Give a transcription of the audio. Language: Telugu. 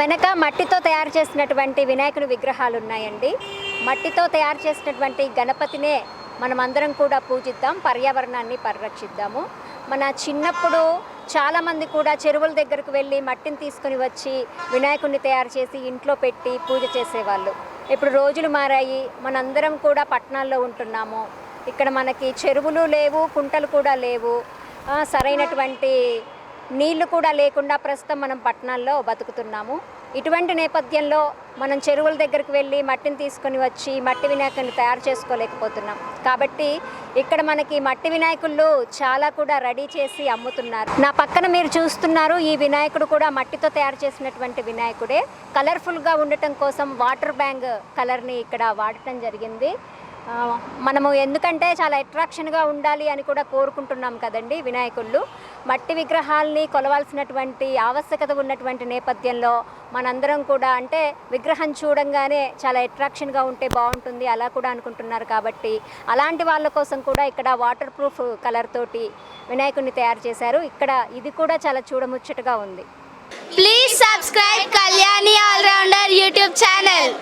వెనక మట్టితో తయారు చేసినటువంటి వినాయకుని విగ్రహాలు ఉన్నాయండి. మట్టితో తయారు చేసినటువంటి గణపతినే మనమందరం కూడా పూజిద్దాం, పర్యావరణాన్ని పరిరక్షిద్దాము. మన చిన్నప్పుడు చాలామంది కూడా చెరువుల దగ్గరకు వెళ్ళి మట్టిని తీసుకొని వచ్చి వినాయకుడిని తయారు చేసి ఇంట్లో పెట్టి పూజ చేసేవాళ్ళు. ఇప్పుడు రోజులు మారాయి, మనందరం కూడా పట్టణాల్లో ఉంటున్నాము. ఇక్కడ మనకి చెరువులు లేవు, కుంటలు కూడా లేవు, సరైనటువంటి నీళ్లు కూడా లేకుండా ప్రస్తుతం మనం పట్టణాల్లో బతుకుతున్నాము. ఇటువంటి నేపథ్యంలో మనం చెరువుల దగ్గరికి వెళ్ళి మట్టిని తీసుకొని వచ్చి మట్టి వినాయకుడిని తయారు చేసుకోలేకపోతున్నాం. కాబట్టి ఇక్కడ మనకి మట్టి వినాయకుళ్ళు చాలా కూడా రెడీ చేసి అమ్ముతున్నారు. నా పక్కన మీరు చూస్తున్నారు, ఈ వినాయకుడు కూడా మట్టితో తయారు చేసినటువంటి వినాయకుడే. కలర్ఫుల్గా ఉండటం కోసం వాటర్ బ్యాంక్ కలర్ని ఇక్కడ వాడటం జరిగింది. మనము ఎందుకంటే చాలా అట్రాక్షన్గా ఉండాలి అని కూడా కోరుకుంటున్నాం కదండి. వినాయకుళ్ళు మట్టి విగ్రహాల్ని కొలవాల్సినటువంటి ఆవశ్యకత ఉన్నటువంటి నేపథ్యంలో మనందరం కూడా అంటే విగ్రహం చూడంగానే చాలా అట్రాక్షన్గా ఉంటే బాగుంటుంది అలా కూడా అనుకుంటున్నారు. కాబట్టి అలాంటి వాళ్ళ కోసం కూడా ఇక్కడ వాటర్ ప్రూఫ్ కలర్ తోటి వినాయకుడిని తయారు చేశారు. ఇక్కడ ఇది కూడా చాలా చూడముచ్చటగా ఉంది. Please subscribe Kalyani all rounder YouTube channel.